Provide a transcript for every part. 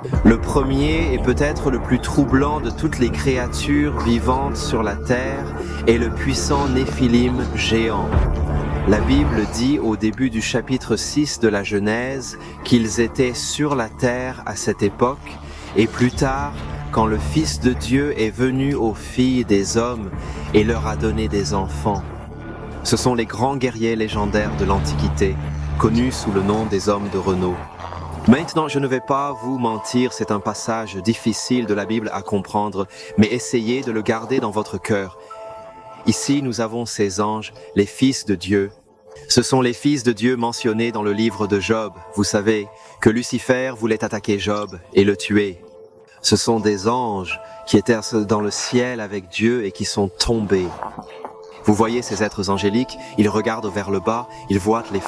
Le premier est peut-être le plus troublant de toutes les créatures vivantes sur la terre est le puissant Néphilim géant. La Bible dit au début du chapitre 6 de la Genèse qu'ils étaient sur la terre à cette époque et plus tard, quand le Fils de Dieu est venu aux filles des hommes et leur a donné des enfants. Ce sont les grands guerriers légendaires de l'Antiquité, connus sous le nom des hommes de Renaud. Maintenant, je ne vais pas vous mentir, c'est un passage difficile de la Bible à comprendre, mais essayez de le garder dans votre cœur. Ici, nous avons ces anges, les fils de Dieu. Ce sont les fils de Dieu mentionnés dans le livre de Job. Vous savez que Lucifer voulait attaquer Job et le tuer. Ce sont des anges qui étaient dans le ciel avec Dieu et qui sont tombés. Vous voyez ces êtres angéliques, ils regardent vers le bas, ils voient les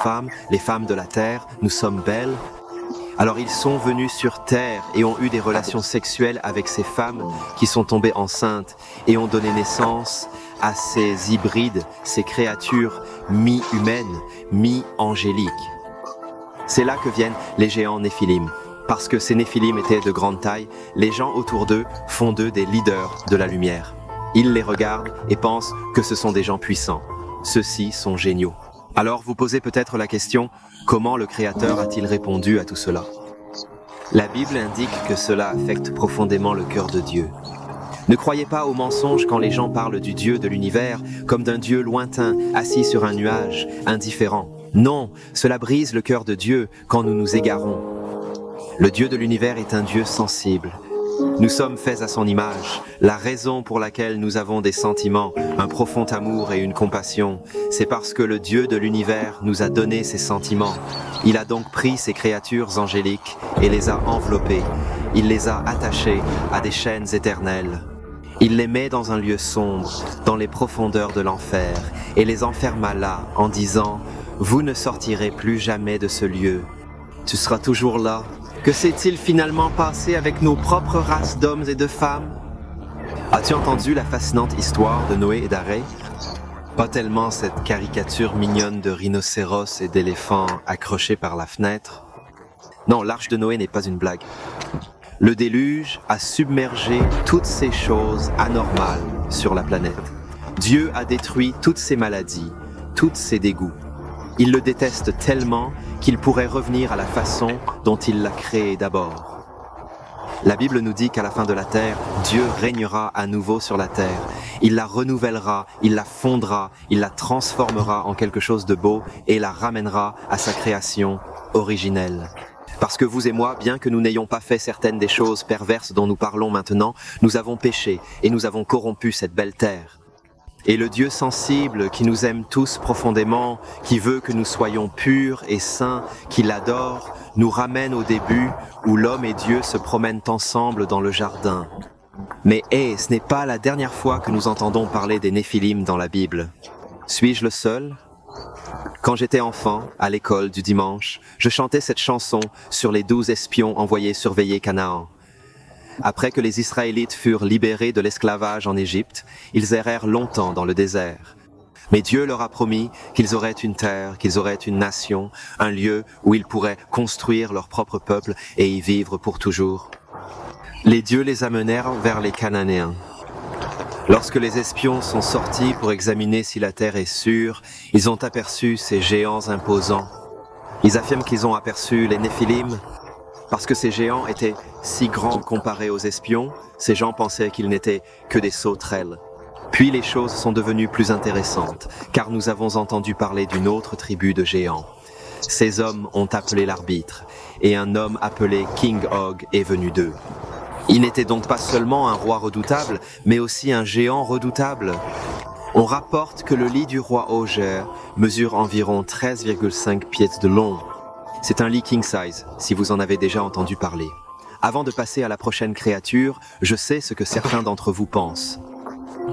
femmes de la terre, nous sommes belles. Alors ils sont venus sur terre et ont eu des relations sexuelles avec ces femmes qui sont tombées enceintes et ont donné naissance à ces hybrides, ces créatures mi-humaines, mi-angéliques. C'est là que viennent les géants Néphilim. Parce que ces Néphilim étaient de grande taille, les gens autour d'eux font d'eux des leaders de la lumière. Ils les regardent et pensent que ce sont des gens puissants. Ceux-ci sont géniaux. Alors vous posez peut-être la question, comment le Créateur a-t-il répondu à tout cela? La Bible indique que cela affecte profondément le cœur de Dieu. Ne croyez pas aux mensonges quand les gens parlent du Dieu de l'univers comme d'un Dieu lointain, assis sur un nuage, indifférent. Non, cela brise le cœur de Dieu quand nous nous égarons. Le Dieu de l'univers est un Dieu sensible. Nous sommes faits à son image. La raison pour laquelle nous avons des sentiments, un profond amour et une compassion, c'est parce que le Dieu de l'univers nous a donné ces sentiments. Il a donc pris ces créatures angéliques et les a enveloppées. Il les a attachées à des chaînes éternelles. Il les met dans un lieu sombre, dans les profondeurs de l'enfer, et les enferma là en disant « Vous ne sortirez plus jamais de ce lieu. Tu seras toujours là. » Que s'est-il finalement passé avec nos propres races d'hommes et de femmes? As-tu entendu la fascinante histoire de Noé et d'Aré? Pas tellement cette caricature mignonne de rhinocéros et d'éléphants accrochés par la fenêtre. Non, l'arche de Noé n'est pas une blague. Le déluge a submergé toutes ces choses anormales sur la planète. Dieu a détruit toutes ces maladies, tous ces dégoûts. Il le déteste tellement qu'il pourrait revenir à la façon dont il l'a créé d'abord. La Bible nous dit qu'à la fin de la terre, Dieu régnera à nouveau sur la terre. Il la renouvellera, il la fondera, il la transformera en quelque chose de beau et la ramènera à sa création originelle. Parce que vous et moi, bien que nous n'ayons pas fait certaines des choses perverses dont nous parlons maintenant, nous avons péché et nous avons corrompu cette belle terre. Et le Dieu sensible qui nous aime tous profondément, qui veut que nous soyons purs et saints, qui l'adore, nous ramène au début où l'homme et Dieu se promènent ensemble dans le jardin. Mais ce n'est pas la dernière fois que nous entendons parler des Néphilim dans la Bible. Suis-je le seul? Quand j'étais enfant, à l'école du dimanche, je chantais cette chanson sur les 12 espions envoyés surveiller Canaan. Après que les Israélites furent libérés de l'esclavage en Égypte, ils errèrent longtemps dans le désert. Mais Dieu leur a promis qu'ils auraient une terre, qu'ils auraient une nation, un lieu où ils pourraient construire leur propre peuple et y vivre pour toujours. Les dieux les amenèrent vers les Cananéens. Lorsque les espions sont sortis pour examiner si la terre est sûre, ils ont aperçu ces géants imposants. Ils affirment qu'ils ont aperçu les Néphilim. Parce que ces géants étaient si grands comparés aux espions, ces gens pensaient qu'ils n'étaient que des sauterelles. Puis les choses sont devenues plus intéressantes, car nous avons entendu parler d'une autre tribu de géants. Ces hommes ont appelé l'arbitre, et un homme appelé King Og est venu d'eux. Il n'était donc pas seulement un roi redoutable, mais aussi un géant redoutable. On rapporte que le lit du roi Oger mesure environ 13,5 pieds de long. C'est un lit king size, si vous en avez déjà entendu parler. Avant de passer à la prochaine créature, je sais ce que certains d'entre vous pensent.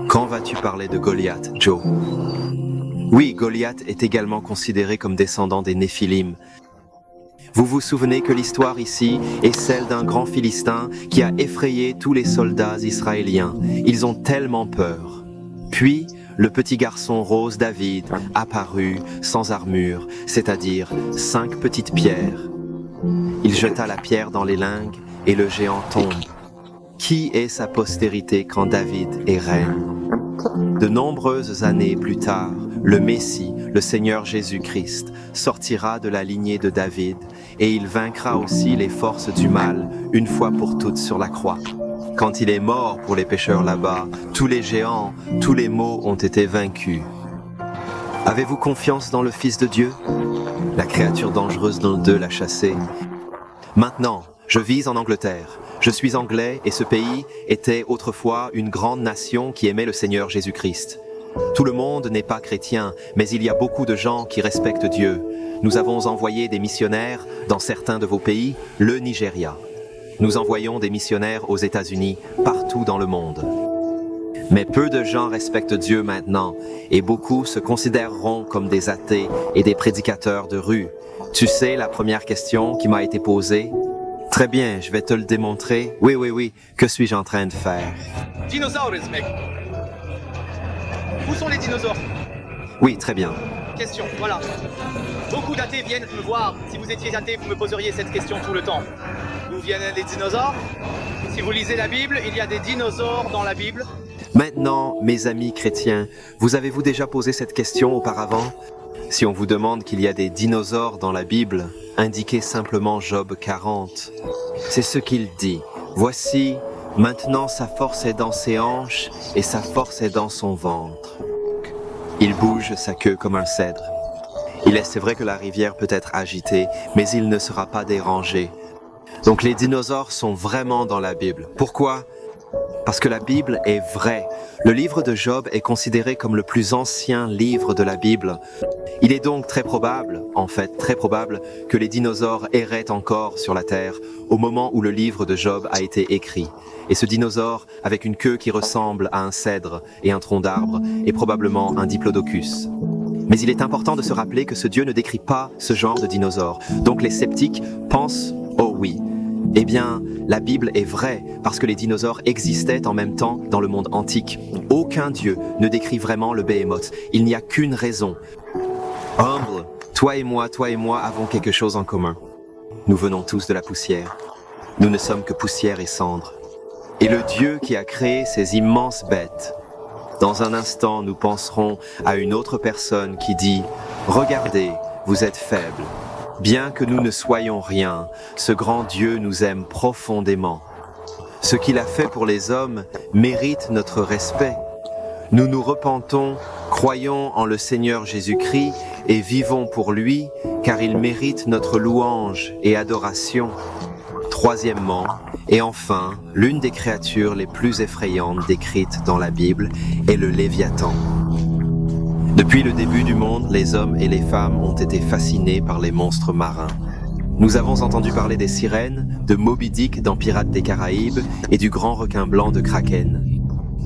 Quand vas-tu parler de Goliath, Joe? Oui, Goliath est également considéré comme descendant des Néphilim. Vous vous souvenez que l'histoire ici est celle d'un grand Philistin qui a effrayé tous les soldats israéliens. Ils ont tellement peur. Puis, le petit garçon rose David apparut sans armure, c'est-à-dire 5 petites pierres. Il jeta la pierre dans les lingues et le géant tombe. Qui est sa postérité quand David est reine? De nombreuses années plus tard, le Messie, le Seigneur Jésus-Christ, sortira de la lignée de David et il vaincra aussi les forces du mal une fois pour toutes sur la croix. Quand il est mort pour les pécheurs là-bas, tous les géants, tous les maux ont été vaincus. Avez-vous confiance dans le Fils de Dieu? La créature dangereuse dont Dieu l'a chassé. Maintenant, je vis en Angleterre. Je suis anglais et ce pays était autrefois une grande nation qui aimait le Seigneur Jésus-Christ. Tout le monde n'est pas chrétien, mais il y a beaucoup de gens qui respectent Dieu. Nous avons envoyé des missionnaires dans certains de vos pays, le Nigeria. Nous envoyons des missionnaires aux États-Unis, partout dans le monde. Mais peu de gens respectent Dieu maintenant, et beaucoup se considéreront comme des athées et des prédicateurs de rue. Tu sais la première question qui m'a été posée? Très bien, je vais te le démontrer. Oui, que suis-je en train de faire? Dinosaures, mec. Où sont les dinosaures? Oui, très bien. Question, voilà. Beaucoup d'athées viennent me voir. Si vous étiez athée, vous me poseriez cette question tout le temps. D'où viennent les dinosaures? Si vous lisez la Bible, il y a des dinosaures dans la Bible. Maintenant, mes amis chrétiens, vous avez-vous déjà posé cette question auparavant? Si on vous demande qu'il y a des dinosaures dans la Bible, indiquez simplement Job 40. C'est ce qu'il dit. Voici, maintenant sa force est dans ses hanches et sa force est dans son ventre. Il bouge sa queue comme un cèdre. C'est vrai que la rivière peut être agitée, mais il ne sera pas dérangé. Donc les dinosaures sont vraiment dans la Bible. Pourquoi? Parce que la Bible est vraie. Le livre de Job est considéré comme le plus ancien livre de la Bible. Il est donc très probable, que les dinosaures erraient encore sur la Terre au moment où le livre de Job a été écrit. Et ce dinosaure, avec une queue qui ressemble à un cèdre et un tronc d'arbre, est probablement un diplodocus. Mais il est important de se rappeler que ce Dieu ne décrit pas ce genre de dinosaure. Donc les sceptiques pensent « Oh oui ». Eh bien, la Bible est vraie parce que les dinosaures existaient en même temps dans le monde antique. Aucun Dieu ne décrit vraiment le Behemoth. Il n'y a qu'une raison. Humble, toi et moi avons quelque chose en commun. Nous venons tous de la poussière. Nous ne sommes que poussière et cendre. Et le Dieu qui a créé ces immenses bêtes, dans un instant, nous penserons à une autre personne qui dit « Regardez, vous êtes faibles. Bien que nous ne soyons rien, ce grand Dieu nous aime profondément. Ce qu'il a fait pour les hommes mérite notre respect. Nous nous repentons, croyons en le Seigneur Jésus-Christ et vivons pour lui, car il mérite notre louange et adoration. » Troisièmement, et enfin, l'une des créatures les plus effrayantes décrites dans la Bible est le Léviathan. Depuis le début du monde, les hommes et les femmes ont été fascinés par les monstres marins. Nous avons entendu parler des sirènes, de Moby Dick dans Pirates des Caraïbes et du grand requin blanc de Kraken.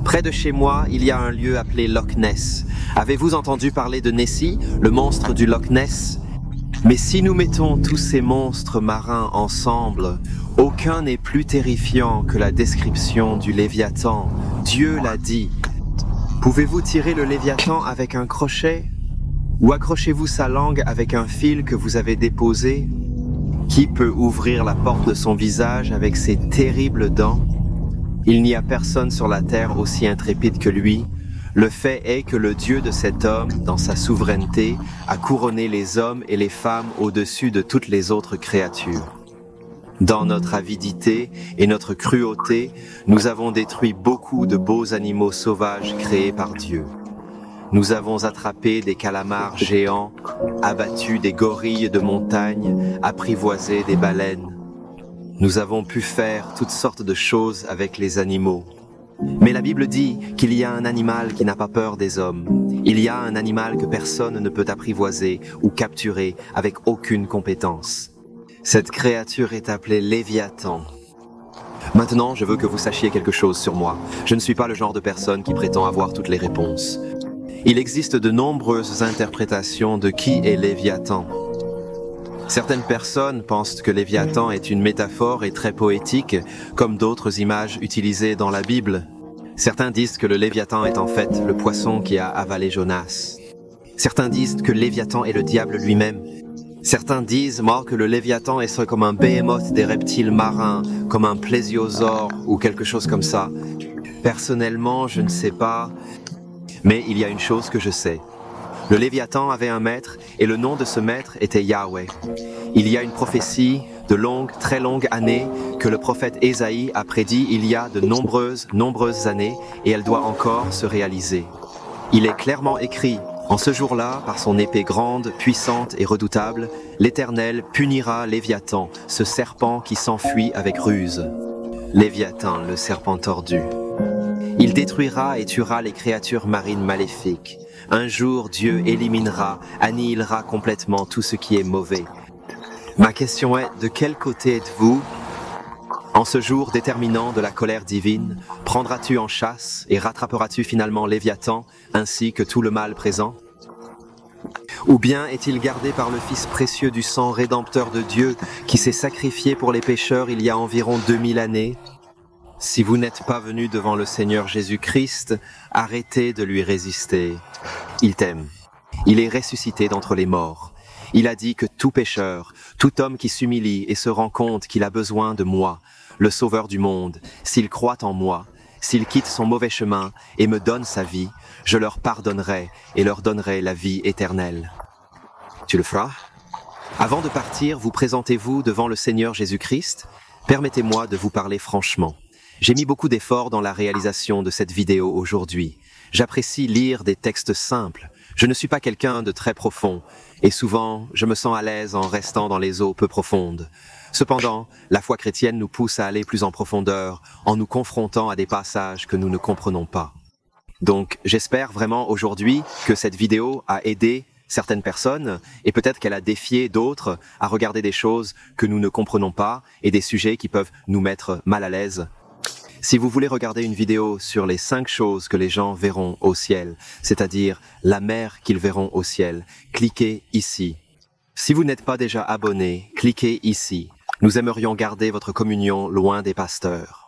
Près de chez moi, il y a un lieu appelé Loch Ness. Avez-vous entendu parler de Nessie, le monstre du Loch Ness? Mais si nous mettons tous ces monstres marins ensemble, aucun n'est plus terrifiant que la description du Léviathan. Dieu l'a dit. Pouvez-vous tirer le Léviathan avec un crochet? Ou accrochez-vous sa langue avec un fil que vous avez déposé? Qui peut ouvrir la porte de son visage avec ses terribles dents? Il n'y a personne sur la terre aussi intrépide que lui. Le fait est que le Dieu de cet homme, dans sa souveraineté, a couronné les hommes et les femmes au-dessus de toutes les autres créatures. Dans notre avidité et notre cruauté, nous avons détruit beaucoup de beaux animaux sauvages créés par Dieu. Nous avons attrapé des calamars géants, abattu des gorilles de montagne, apprivoisé des baleines. Nous avons pu faire toutes sortes de choses avec les animaux. Mais la Bible dit qu'il y a un animal qui n'a pas peur des hommes. Il y a un animal que personne ne peut apprivoiser ou capturer avec aucune compétence. Cette créature est appelée Léviathan. Maintenant, je veux que vous sachiez quelque chose sur moi. Je ne suis pas le genre de personne qui prétend avoir toutes les réponses. Il existe de nombreuses interprétations de qui est Léviathan. Certaines personnes pensent que Léviathan est une métaphore et très poétique, comme d'autres images utilisées dans la Bible. Certains disent que le Léviathan est en fait le poisson qui a avalé Jonas. Certains disent que Léviathan est le diable lui-même. Certains disent, moi, que le Léviathan est comme un behemoth des reptiles marins, comme un plésiosaure ou quelque chose comme ça. Personnellement, je ne sais pas, mais il y a une chose que je sais. Le Léviathan avait un maître, et le nom de ce maître était Yahweh. Il y a une prophétie de très longues années que le prophète Ésaïe a prédit il y a de nombreuses années, et elle doit encore se réaliser. Il est clairement écrit, en ce jour-là, par son épée grande, puissante et redoutable, l'Éternel punira Léviathan, ce serpent qui s'enfuit avec ruse. Léviathan, le serpent tordu. Il détruira et tuera les créatures marines maléfiques. Un jour, Dieu éliminera, annihilera complètement tout ce qui est mauvais. Ma question est, de quel côté êtes-vous? En ce jour déterminant de la colère divine, prendras-tu en chasse et rattraperas-tu finalement Léviathan ainsi que tout le mal présent? Ou bien est-il gardé par le Fils précieux du sang rédempteur de Dieu qui s'est sacrifié pour les pécheurs il y a environ 2000 années? Si vous n'êtes pas venu devant le Seigneur Jésus-Christ, arrêtez de lui résister. Il t'aime. Il est ressuscité d'entre les morts. Il a dit que tout pécheur, tout homme qui s'humilie et se rend compte qu'il a besoin de moi, le Sauveur du monde, s'il croit en moi, s'il quitte son mauvais chemin et me donne sa vie, je leur pardonnerai et leur donnerai la vie éternelle. Tu le feras? Avant de partir, vous présentez-vous devant le Seigneur Jésus-Christ? Permettez-moi de vous parler franchement. J'ai mis beaucoup d'efforts dans la réalisation de cette vidéo aujourd'hui. J'apprécie lire des textes simples. Je ne suis pas quelqu'un de très profond, et souvent, je me sens à l'aise en restant dans les eaux peu profondes. Cependant, la foi chrétienne nous pousse à aller plus en profondeur, en nous confrontant à des passages que nous ne comprenons pas. Donc, j'espère vraiment aujourd'hui que cette vidéo a aidé certaines personnes, et peut-être qu'elle a défié d'autres à regarder des choses que nous ne comprenons pas, et des sujets qui peuvent nous mettre mal à l'aise. Si vous voulez regarder une vidéo sur les 5 choses que les gens verront au ciel, c'est-à-dire la mer qu'ils verront au ciel, cliquez ici. Si vous n'êtes pas déjà abonné, cliquez ici. Nous aimerions garder votre communion loin des pasteurs.